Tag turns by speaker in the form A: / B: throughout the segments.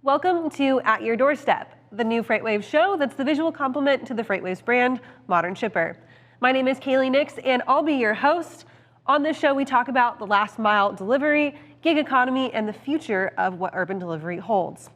A: Welcome to At Your Doorstep, the new FreightWaves show that's the visual complement to the FreightWaves brand, Modern Shipper. My name is Kaylee Nix, and I'll be your host. On this show, we talk about the last mile delivery, gig economy, and the future of what urban delivery holds.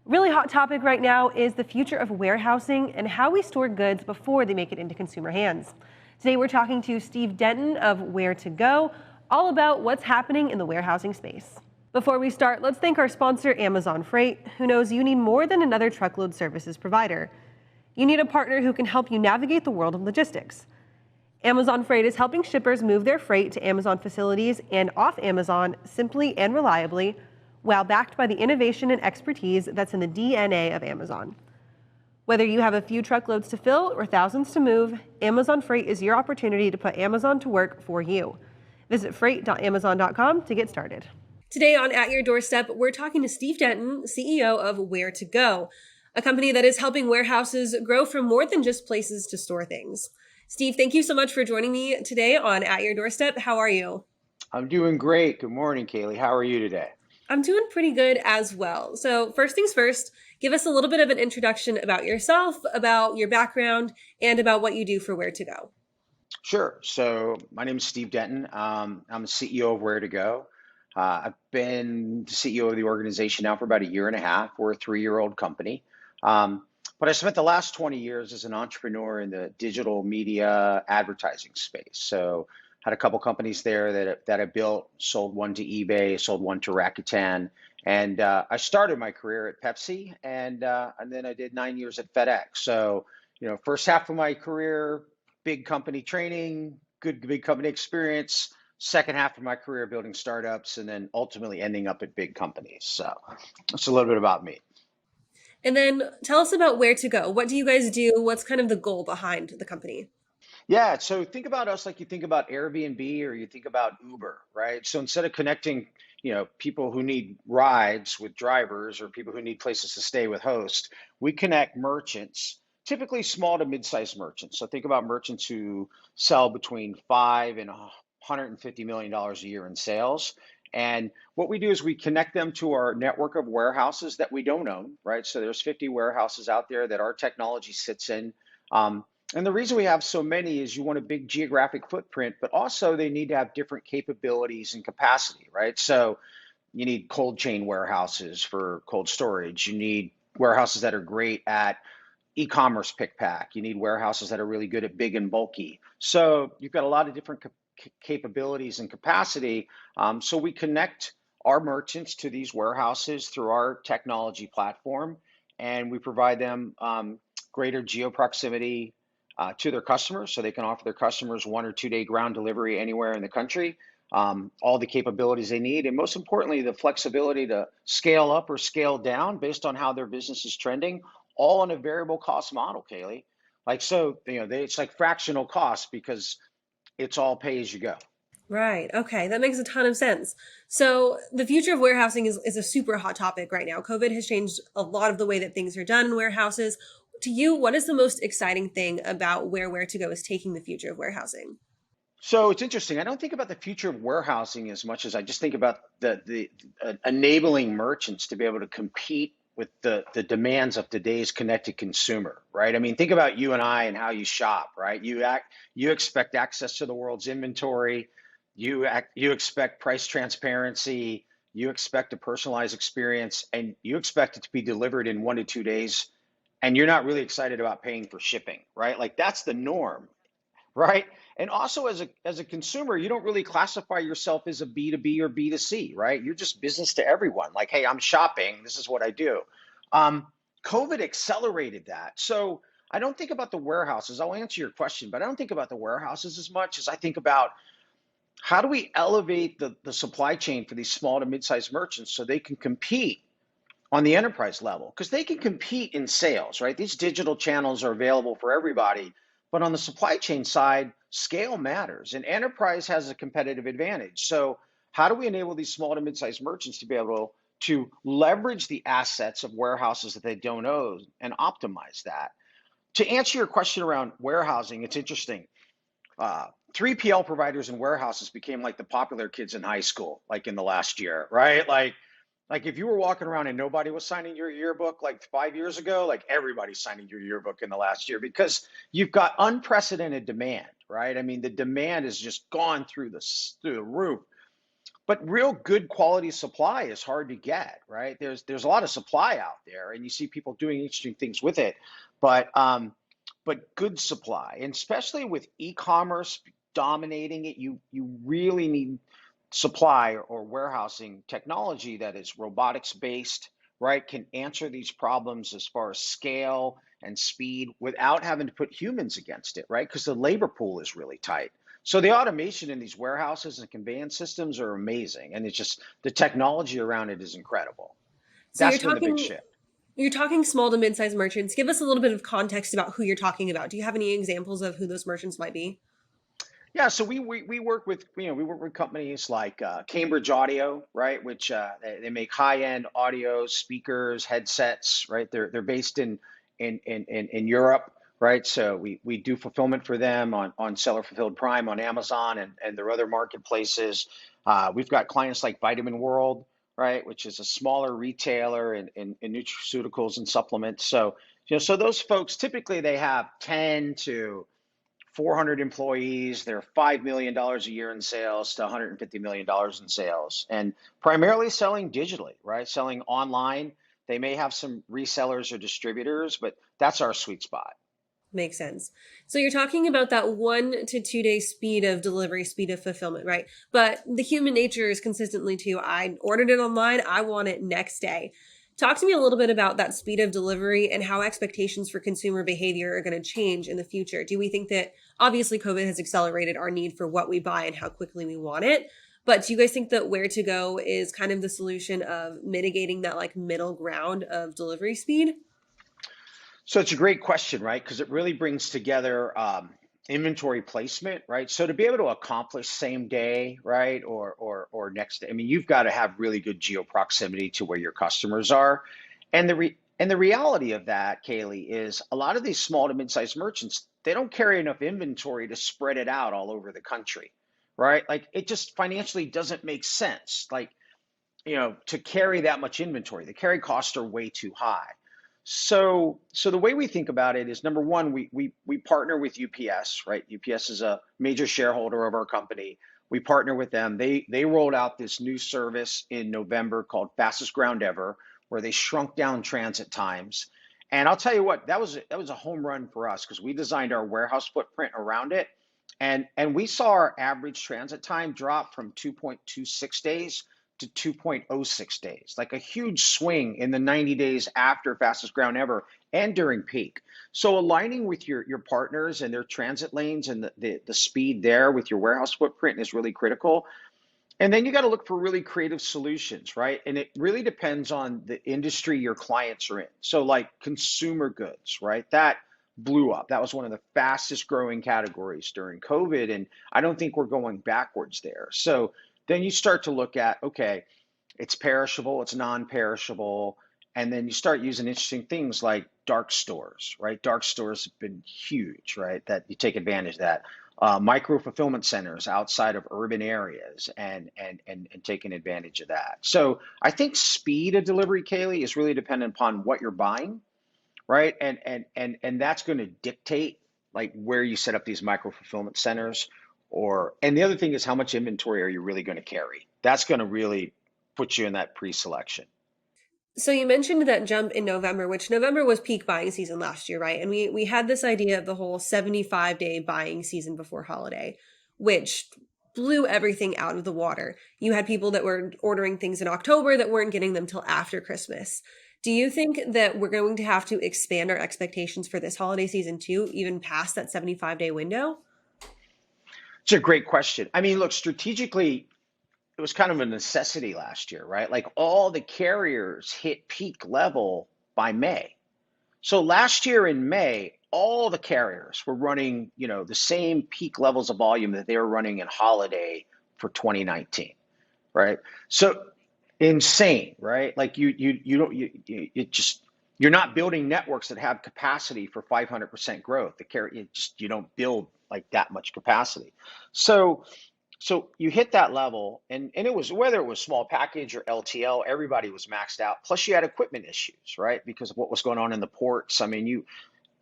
A: Really hot topic right now is the future of warehousing and how we store goods before they make it into consumer hands. Today, we're talking to Steve Denton of Ware2Go, all about what's happening in the warehousing space. Before we start, let's thank our sponsor, Amazon Freight, who knows you need more than another truckload services provider. You need a partner who can help you navigate the world of logistics. Amazon Freight is helping shippers move their freight to Amazon facilities and off Amazon simply and reliably, while backed by the innovation and expertise that's in the DNA of Amazon. Whether you have a few truckloads to fill or thousands to move, Amazon Freight is your opportunity to put Amazon to work for you. Visit freight.amazon.com to get started. Today on At Your Doorstep, we're talking to Steve Denton, CEO of Ware2Go, a company that is helping warehouses grow from more than just places to store things. Steve, thank you so much for joining me today on At Your Doorstep. How are you?
B: I'm doing great. Good morning, Kaylee. How are you today?
A: I'm doing pretty good as well. So first things first, give us a little bit of an introduction about yourself, about your background, and about what you do for Ware2Go.
B: Sure. So my name is Steve Denton. I'm the CEO of Ware2Go. I've been the CEO of the organization now for about a year and a half. We're a 3-year-old company. But I spent the last 20 years as an entrepreneur in the digital media advertising space. So had a couple companies there that I built, sold one to eBay, sold one to Rakuten. And I started my career at Pepsi, and then I did 9 years at FedEx. So, first half of my career, big company training, good big company experience. Second half of my career building startups, and then ultimately ending up at big companies. So that's a little bit about me.
A: And then tell us about Ware2Go. What do you guys do? What's kind of the goal behind the company?
B: Yeah, so think about us like you think about Airbnb or you think about Uber, right? So instead of connecting, people who need rides with drivers or people who need places to stay with hosts, we connect merchants, typically small to mid-sized merchants. So think about merchants who sell between 5 and $150 million a year in sales. And what we do is we connect them to our network of warehouses that we don't own, right? So there's 50 warehouses out there that our technology sits in. And the reason we have so many is you want a big geographic footprint, but also they need to have different capabilities and capacity, right? So you need cold chain warehouses for cold storage. You need warehouses that are great at e-commerce pick pack. You need warehouses that are really good at big and bulky. So you've got a lot of different capabilities and capacity. So we connect our merchants to these warehouses through our technology platform, and we provide them greater geo proximity to their customers, so they can offer their customers 1 or 2 day ground delivery anywhere in the country, all the capabilities they need, and most importantly, the flexibility to scale up or scale down based on how their business is trending, all on a variable cost model, Kaylee. It's like fractional cost because it's all pay as you go.
A: Right. Okay. That makes a ton of sense. So the future of warehousing is a super hot topic right now. COVID has changed a lot of the way that things are done in warehouses. To you, what is the most exciting thing about where Ware2Go is taking the future of warehousing?
B: So it's interesting. I don't think about the future of warehousing as much as I just think about the enabling merchants to be able to compete with the demands of today's connected consumer, right? I mean, think about you and I and how you shop, right? You expect access to the world's inventory. You expect price transparency. You expect a personalized experience, and you expect it to be delivered in 1 to 2 days. And you're not really excited about paying for shipping, right? Like that's the norm, right? And also as a consumer, you don't really classify yourself as a B2B or B2C, right? You're just business to everyone. Like, hey, I'm shopping. This is what I do. COVID accelerated that. So I don't think about the warehouses. I'll answer your question, but I don't think about the warehouses as much as I think about how do we elevate the supply chain for these small to mid-sized merchants so they can compete on the enterprise level, because they can compete in sales, right? These digital channels are available for everybody, but on the supply chain side, scale matters, and enterprise has a competitive advantage. So how do we enable these small to mid-sized merchants to be able to leverage the assets of warehouses that they don't own and optimize that? To answer your question around warehousing, it's interesting. 3PL providers and warehouses became like the popular kids in high school, like in the last year, right? Like Like if you were walking around and nobody was signing your yearbook like 5 years ago, like everybody's signing your yearbook in the last year because you've got unprecedented demand, right? I mean, the demand has just gone through the roof. But real good quality supply is hard to get, right? There's a lot of supply out there, and you see people doing interesting things with it, but good supply, and especially with e-commerce dominating it, you really need supply or warehousing technology that is robotics based, right? Can answer these problems as far as scale and speed without having to put humans against it, right? Because the labor pool is really tight. So the automation in these warehouses and conveyance systems are amazing, and it's just the technology around it is incredible.
A: So
B: That's been the big shift.
A: you're talking small to mid-sized merchants. Give us a little bit of context about who you're talking about. Do you have any examples of who those merchants might be?
B: Yeah, so we work with we work with companies like Cambridge Audio, right? Which they make high-end audio speakers, headsets, right? They're based in Europe, right? So we do fulfillment for them on Seller Fulfilled Prime on Amazon and their other marketplaces. We've got clients like Vitamin World, right? Which is a smaller retailer in nutraceuticals and supplements. So so those folks typically they have 10 to 400 employees. They're $5 million a year in sales to $150 million in sales, and primarily selling digitally, right? Selling online. They may have some resellers or distributors, but that's our sweet spot.
A: Makes sense. So you're talking about that 1 to 2 day speed of delivery, speed of fulfillment, right? But the human nature is consistently to, I ordered it online, I want it next day. Talk to me a little bit about that speed of delivery and how expectations for consumer behavior are going to change in the future. Do we think that obviously COVID has accelerated our need for what we buy and how quickly we want it? But do you guys think that Ware2Go is kind of the solution of mitigating that like middle ground of delivery speed?
B: So it's a great question, right? Because it really brings together inventory placement, right? So to be able to accomplish same day, right, or next day, I mean, you've got to have really good geo proximity to where your customers are, and the reality of that, Kaylee, is a lot of these small to mid-sized merchants they don't carry enough inventory to spread it out all over the country, right? Like it just financially doesn't make sense. Like to carry that much inventory. The carry costs are way too high. So the way we think about it is number one, we partner with UPS, right? UPS is a major shareholder of our company. We partner with them. They rolled out this new service in November called Fastest Ground Ever, where they shrunk down transit times. And I'll tell you what, that was a home run for us because we designed our warehouse footprint around it. And we saw our average transit time drop from 2.26 days to 2.06 days, like a huge swing in the 90 days after fastest ground ever and during peak. So aligning with your partners and their transit lanes and the speed there with your warehouse footprint is really critical. And then you got to look for really creative solutions, right? And it really depends on the industry your clients are in. So like consumer goods, right? That blew up. That was one of the fastest growing categories during COVID. And I don't think we're going backwards there. So then you start to look at, okay, it's perishable, it's non-perishable, and then you start using interesting things like dark stores, right? Dark stores have been huge, right? That you take advantage of that. Micro fulfillment centers outside of urban areas and taking advantage of that. So I think speed of delivery, Kaylee, is really dependent upon what you're buying, right? And that's going to dictate like where you set up these micro fulfillment centers and the other thing is how much inventory are you really going to carry? That's going to really put you in that pre-selection.
A: So you mentioned that jump in November, which November was peak buying season last year, right? And we had this idea of the whole 75-day buying season before holiday, which blew everything out of the water. You had people that were ordering things in October that weren't getting them till after Christmas. Do you think that we're going to have to expand our expectations for this holiday season too, even past that 75-day window?
B: It's a great question. I mean, look, strategically, it was kind of a necessity last year, right? Like all the carriers hit peak level by May. So last year in May, all the carriers were running, the same peak levels of volume that they were running in holiday for 2019, right? So insane, right? Like you don't it just you're not building networks that have capacity for 500% growth. The carrier you don't build like that much capacity. So So you hit that level, and it was whether it was small package or LTL, everybody was maxed out. Plus, you had equipment issues, right? Because of what was going on in the ports. I mean, you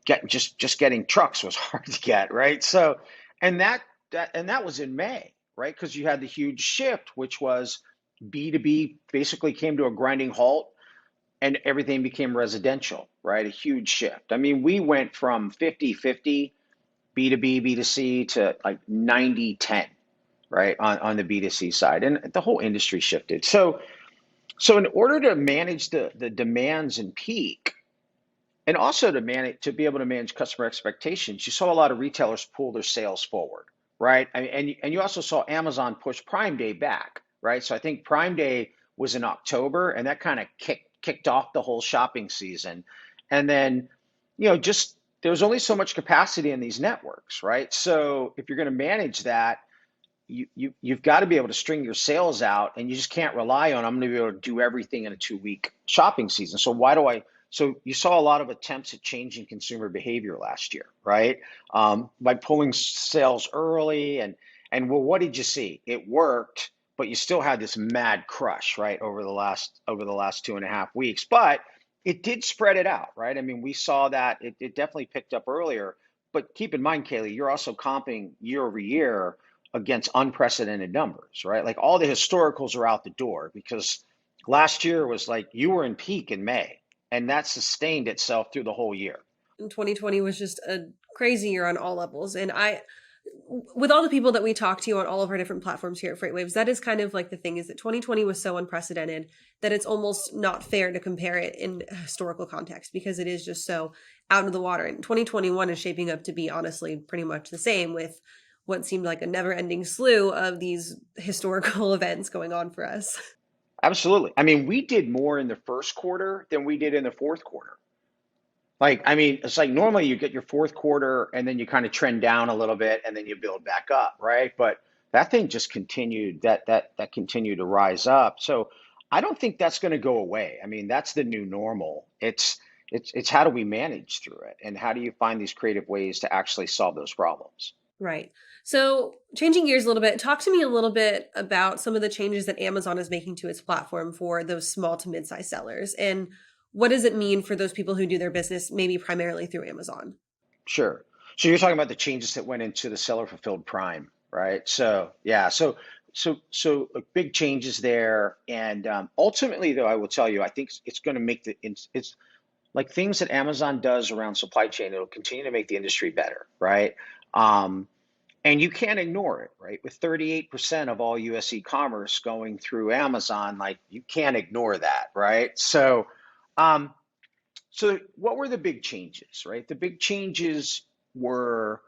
B: get just getting trucks was hard to get, right? So, and that was in May, right? Because you had the huge shift, which was B2B basically came to a grinding halt and everything became residential, right? A huge shift. I mean, we went from 50-50 B2B, B2C to like 90-10, right? On the B2C side. And the whole industry shifted. So in order to manage the demands in peak, and also to be able to manage customer expectations, you saw a lot of retailers pull their sales forward, right? I mean, and you also saw Amazon push Prime Day back, right? So I think Prime Day was in October, and that kind of kicked off the whole shopping season. And then, just there's only so much capacity in these networks, right? So if you're going to manage that, you've got to be able to string your sales out, and you just can't rely on I'm going to be able to do everything in a 2 week shopping season. So you saw a lot of attempts at changing consumer behavior last year, right? By pulling sales early, and well, what did you see? It worked, but you still had this mad crush, right, over the last 2.5 weeks. But it did spread it out, right? I mean, we saw that it definitely picked up earlier. But keep in mind, Kaylee, you're also comping year over year against unprecedented numbers, right? Like all the historicals are out the door because last year was like you were in peak in May, and that sustained itself through the whole year.
A: 2020 was just a crazy year on all levels. And with all the people that we talk to on all of our different platforms here at FreightWaves, that is kind of like the thing is that 2020 was so unprecedented that it's almost not fair to compare it in historical context because it is just so out of the water. And 2021 is shaping up to be honestly pretty much the same with what seemed like a never ending slew of these historical events going on for us.
B: Absolutely. I mean, we did more in the first quarter than we did in the fourth quarter. Like, I mean, it's like normally you get your fourth quarter and then you kind of trend down a little bit and then you build back up, right? But that thing just continued, that continued to rise up. So I don't think that's going to go away. I mean, that's the new normal. It's how do we manage through it, and how do you find these creative ways to actually solve those problems?
A: Right. So, changing gears a little bit, talk to me a little bit about some of the changes that Amazon is making to its platform for those small to mid-sized sellers. And what does it mean for those people who do their business maybe primarily through Amazon?
B: Sure. So you're talking about the changes that went into the seller fulfilled prime, right? So yeah, so big changes there, and ultimately, though, I will tell you, I think it's going to make it's like things that Amazon does around supply chain. It'll continue to make the industry better, right? Um, and you can't ignore it, right? With 38% of all U.S. e-commerce going through Amazon, like you can't ignore that, right? Um, so what were the big changes, right? The big changes were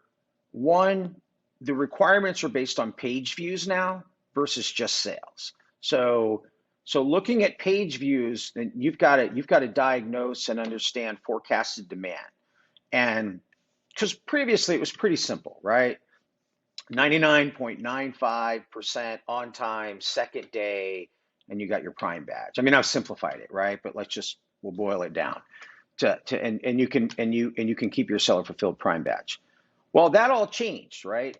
B: one, the requirements are based on page views now versus just sales. So so looking at page views, then you've got to diagnose and understand forecasted demand. And because previously it was pretty simple, right? 99.95% on time, second day, and you got your Prime badge. I mean, I've simplified it, right? But we'll boil it down to and you can keep your seller fulfilled Prime badge. Well, that all changed, right?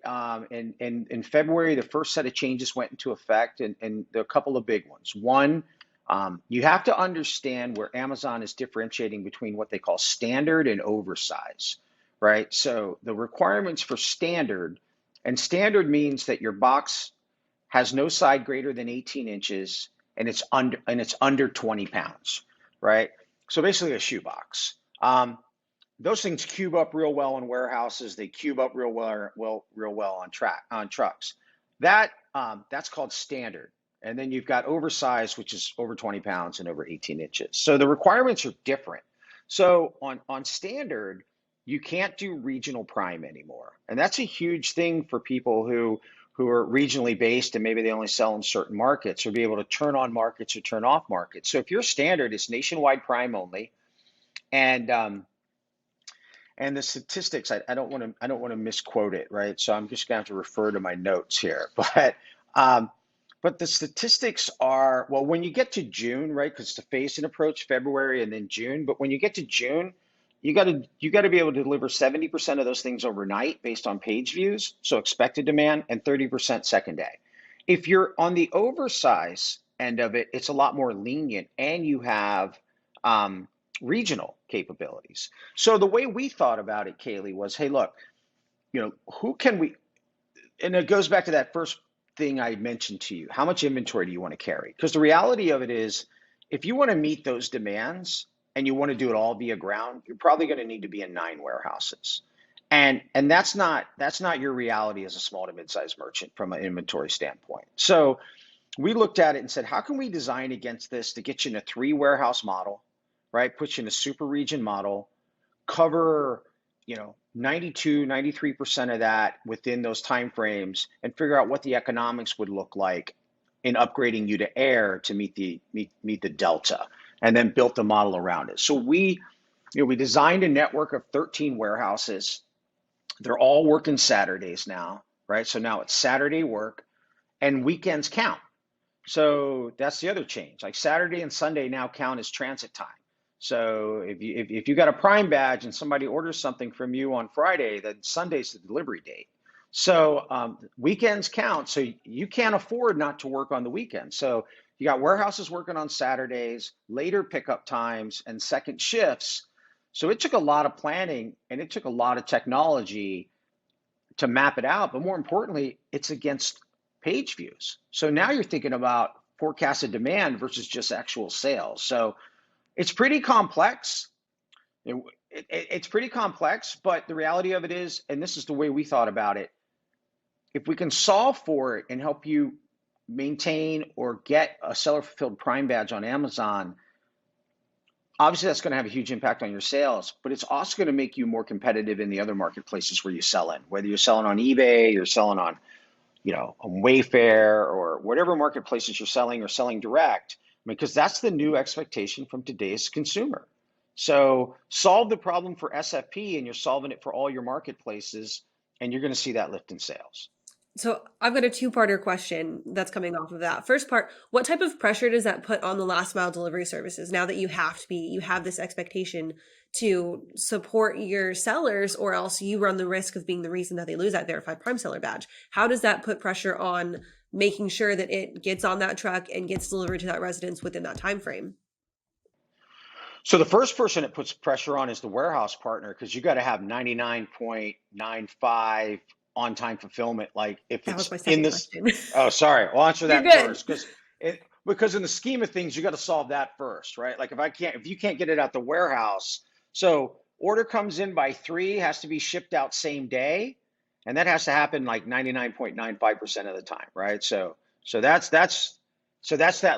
B: In February, the first set of changes went into effect, and there are a couple of big ones. One, you have to understand where Amazon is differentiating between what they call standard and oversize, right? So the requirements for standard, and standard means that your box has no side greater than 18 inches, and it's under 20 pounds, right? So basically a shoebox. Those things cube up real well in warehouses. They cube up real well on trucks. That's called standard. And then you've got oversized, which is over 20 pounds and over 18 inches. So the requirements are different. So on standard, you can't do regional prime anymore. And that's a huge thing for people who are regionally based and maybe they only sell in certain markets, or be able to turn on markets or turn off markets. So if you're standard, it's nationwide prime only. And and the statistics, I don't want to misquote it, right? So I'm just going to have to refer to my notes here. Um, but the statistics are, well, when you get to June, right? Because it's a phased-in approach, February and then June. But when you get to June, you got to be able to deliver 70% of those things overnight based on page views, so expected demand, and 30% second day. If you're on the oversize end of it, it's a lot more lenient, and you have um, regional capabilities. So the way we thought about it, Kaylee, was, hey, look, who can we, and it goes back to that first thing I mentioned to you. How much inventory do you want to carry? Because the reality of it is, if you want to meet those demands and you want to do it all via ground, you're probably going to need to be in 9 warehouses. And that's not your reality as a small to mid-sized merchant from an inventory standpoint. So we looked at it and said, how can we design against this to get you in a 3 warehouse model, right? Put you in a super region model, cover 92, 93% of that within those time frames, and figure out what the economics would look like in upgrading you to air to meet the delta, and then built the model around it. So we designed a network of 13 warehouses. They're all working Saturdays now, right? So now it's Saturday work, and weekends count. So that's the other change. Like Saturday and Sunday now count as transit time. So if you got a Prime badge and somebody orders something from you on Friday, then Sunday's the delivery date. So weekends count. So you can't afford not to work on the weekend. So you got warehouses working on Saturdays, later pickup times, and second shifts. So it took a lot of planning, and it took a lot of technology to map it out. But more importantly, it's against page views. So now you're thinking about forecasted demand versus just actual sales. So it's pretty complex. It's pretty complex, but the reality of it is, and this is the way we thought about it, if we can solve for it and help you maintain or get a seller fulfilled Prime badge on Amazon, obviously that's going to have a huge impact on your sales, but it's also going to make you more competitive in the other marketplaces where you sell in, whether you're selling on eBay, you're selling on Wayfair, or whatever marketplaces you're selling, or selling direct, because that's the new expectation from today's consumer. So solve the problem for SFP, and you're solving it for all your marketplaces, and you're going to see that lift in sales.
A: So I've got a two-parter question that's coming off of that. First part, what type of pressure does that put on the last mile delivery services now that you have this expectation to support your sellers, or else you run the risk of being the reason that they lose that verified Prime seller badge? How does that put pressure on making sure that it gets on that truck and gets delivered to that residence within that time frame?
B: So the first person it puts pressure on is the warehouse partner, because you got to have 99.95 on-time fulfillment. Like if
A: That was
B: it's
A: my
B: in
A: second
B: this,
A: question.
B: oh, sorry, I'll answer
A: You're
B: that
A: good.
B: first, because in the scheme of things, you got to solve that first, right? Like if you can't get it out the warehouse, so order comes in by 3, has to be shipped out same day, and that has to happen like 99.95% of the time, right? So that's that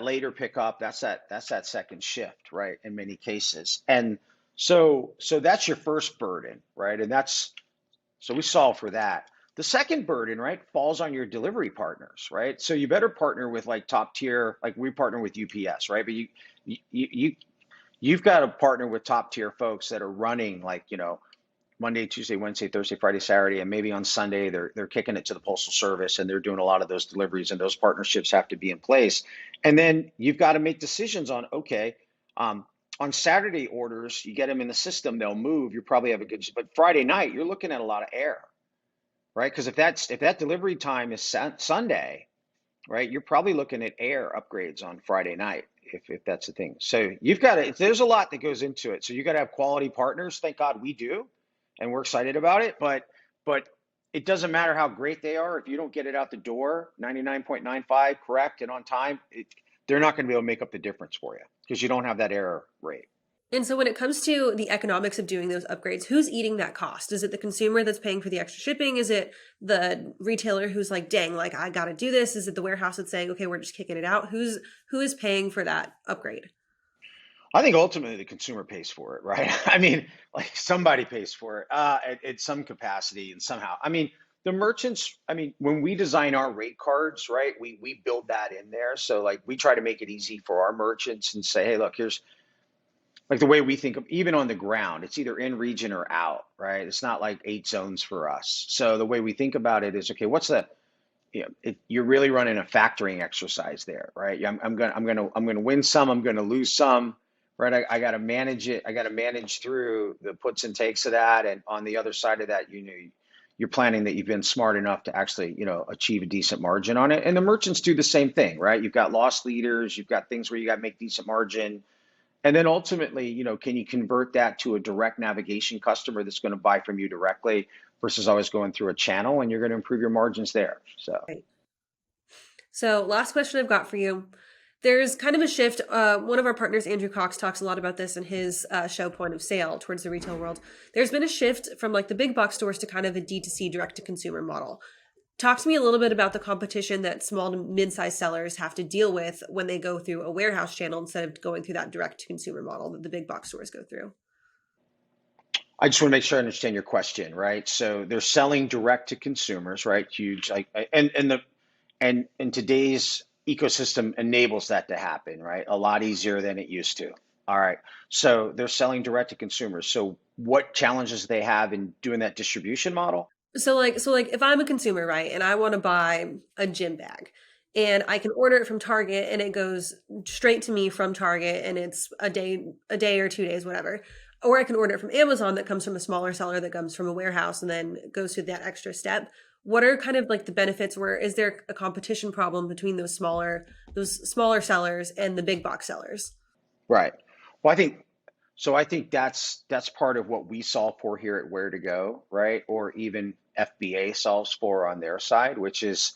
B: later pickup. That's that second shift, right? In many cases, and so that's your first burden, right? And so we solve for that. The second burden, right, falls on your delivery partners, right? So you better partner with like top tier, like we partner with UPS, right? But you've got to partner with top tier folks that are running like Monday, Tuesday, Wednesday, Thursday, Friday, Saturday, and maybe on Sunday they're kicking it to the Postal Service, and they're doing a lot of those deliveries, and those partnerships have to be in place. And then you've got to make decisions on, okay, on Saturday orders, you get them in the system, they'll move, you probably have a good, but Friday night you're looking at a lot of air, right? Because if that delivery time is Sunday, right, you're probably looking at air upgrades on Friday night, if that's the thing. So you've got to, there's a lot that goes into it. So you got to have quality partners. Thank God we do, and we're excited about it. But it doesn't matter how great they are if you don't get it out the door 99.95 correct and on time. They're not going to be able to make up the difference for you because you don't have that error rate.
A: And so when it comes to the economics of doing those upgrades, who's eating that cost? Is it the consumer that's paying for the extra shipping? Is it the retailer who's like, dang, like I got to do this? Is it the warehouse that's saying, okay, we're just kicking it out? Who is paying for that upgrade?
B: I think ultimately the consumer pays for it, right? I mean, like somebody pays for it at some capacity and somehow. I mean, the merchants, I mean, when we design our rate cards, right, we build that in there. So like we try to make it easy for our merchants and say, hey, look, here's like the way we think of even on the ground, it's either in region or out, right? It's not like 8 zones for us. So the way we think about it is, okay, what's the you're really running a factoring exercise there, right? I'm gonna win some, I'm gonna lose some, right? I got to manage it. I got to manage through the puts and takes of that. And on the other side of that, you're planning that you've been smart enough to actually, achieve a decent margin on it. And the merchants do the same thing, right? You've got loss leaders, you've got things where you got to make decent margin. And then ultimately, can you convert that to a direct navigation customer that's going to buy from you directly versus always going through a channel, and you're going to improve your margins there. So.
A: Right. So last question I've got for you. There's kind of a shift. One of our partners, Andrew Cox, talks a lot about this in his show Point of Sale towards the retail world. There's been a shift from like the big box stores to kind of a D2C direct to consumer model. Talk to me a little bit about the competition that small to mid-sized sellers have to deal with when they go through a warehouse channel instead of going through that direct to consumer model that the big box stores go through.
B: I just want to make sure I understand your question, right? So they're selling direct to consumers, right? Huge, like, and today's ecosystem enables that to happen, right? A lot easier than it used to. All right. So they're selling direct to consumers. So what challenges they have in doing that distribution model?
A: So like if I'm a consumer, right, and I want to buy a gym bag and I can order it from Target and it goes straight to me from Target and it's a day or 2 days, whatever. Or I can order it from Amazon that comes from a smaller seller that comes from a warehouse and then goes through that extra step. What are kind of like the benefits? Where is there a competition problem between those smaller sellers and the big box sellers?
B: Right. Well, I think that's part of what we solve for here at Ware2Go, right? Or even FBA solves for on their side, which is,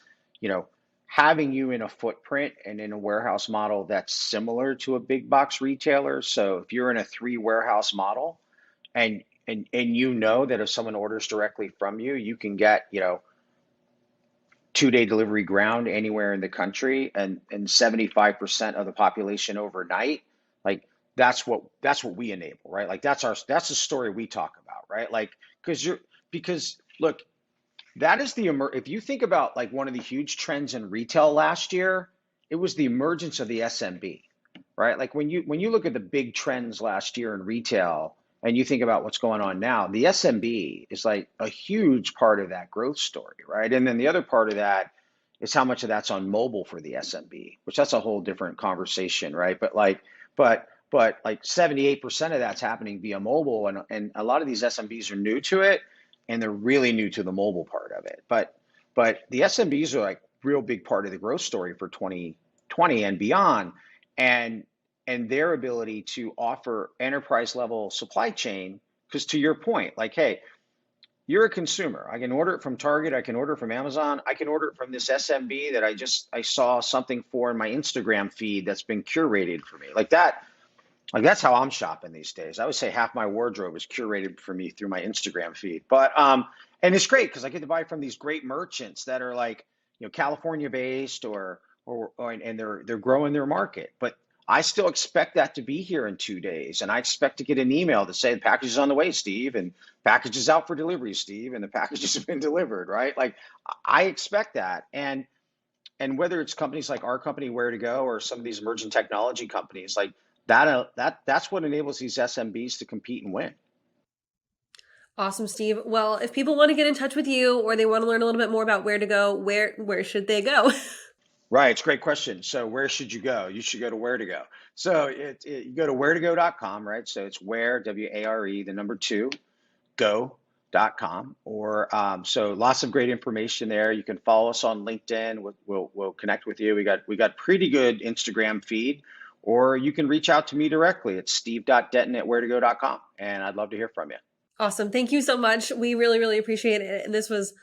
B: having you in a footprint and in a warehouse model that's similar to a big box retailer. So if you're in a 3 warehouse model and that if someone orders directly from you, you can get, 2-day delivery ground anywhere in the country and 75% of the population overnight. Like that's what we enable, right? Like that's the story we talk about, right? Like because look, that is if you think about like one of the huge trends in retail last year, it was the emergence of the SMB, right? Like when you look at the big trends last year in retail and you think about what's going on now, the SMB is like a huge part of that growth story, right? And then the other part of that is how much of that's on mobile for the SMB, which that's a whole different conversation, right? But like 78% of that's happening via mobile, and a lot of these SMBs are new to it, and they're really new to the mobile part of it. But the SMBs are like real big part of the growth story for 2020 and beyond, and their ability to offer enterprise level supply chain. Because to your point, like, hey, you're a consumer. I can order it from Target. I can order it from Amazon. I can order it from this SMB that I saw something for in my Instagram feed that's been curated for me. Like that. Like that's how I'm shopping these days. I would say half my wardrobe is curated for me through my Instagram feed. But and it's great because I get to buy from these great merchants that are like, California based or and they're growing their market. But I still expect that to be here in 2 days, and I expect to get an email to say the package is on the way, Steve, and package is out for delivery, Steve, and the packages have been delivered, right? Like I expect that, and whether it's companies like our company, Ware2Go, or some of these emerging technology companies, like that's what enables these SMBs to compete and win.
A: Awesome, Steve. Well, if people want to get in touch with you or they want to learn a little bit more about Ware2Go, where should they go?
B: Right, it's a great question. So where should you go? You should go to Ware2Go. So you go to ware2go.com, right? So it's where, WARE, the number 2, go.com. Or so lots of great information there. You can follow us on LinkedIn. We'll connect with you. We got pretty good Instagram feed, or you can reach out to me directly at steve.denton@ware2go.com, and I'd love to hear from you.
A: Awesome. Thank you so much. We really, really appreciate it. And this was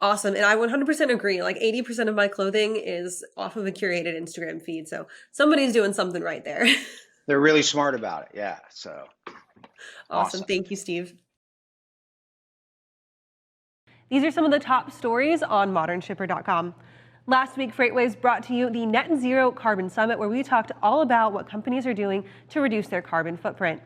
A: awesome. And I 100% agree. Like 80% of my clothing is off of a curated Instagram feed. So somebody's doing something right there.
B: They're really smart about it. Yeah. So
A: awesome. Thank you, Steve. These are some of the top stories on modernshipper.com. Last week, FreightWaves brought to you the Net Zero Carbon Summit, where we talked all about what companies are doing to reduce their carbon footprint.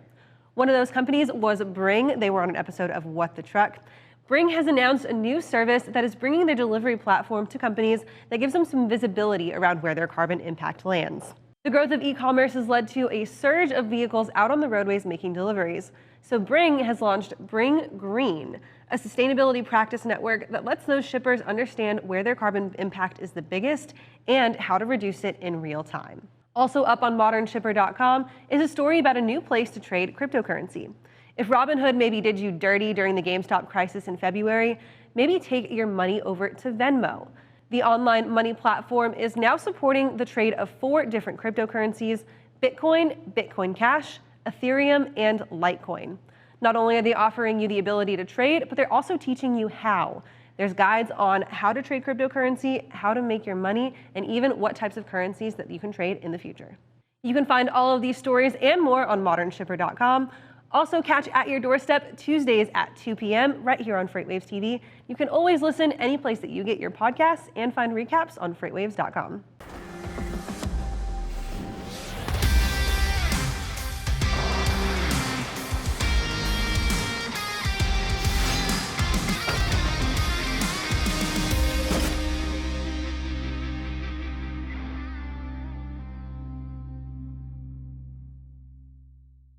A: One of those companies was Bring. They were on an episode of What the Truck. Bring has announced a new service that is bringing their delivery platform to companies that gives them some visibility around where their carbon impact lands. The growth of e-commerce has led to a surge of vehicles out on the roadways making deliveries. So Bring has launched Bring Green, a sustainability practice network that lets those shippers understand where their carbon impact is the biggest and how to reduce it in real time. Also up on modernshipper.com is a story about a new place to trade cryptocurrency. If Robinhood maybe did you dirty during the GameStop crisis in February, maybe take your money over to Venmo. The online money platform is now supporting the trade of 4 different cryptocurrencies: Bitcoin, Bitcoin Cash, Ethereum, and Litecoin. Not only are they offering you the ability to trade, but they're also teaching you how. There's guides on how to trade cryptocurrency, how to make your money, and even what types of currencies that you can trade in the future. You can find all of these stories and more on modernshipper.com. Also catch At Your Doorstep Tuesdays at 2 p.m. right here on FreightWaves TV. You can always listen any place that you get your podcasts and find recaps on FreightWaves.com.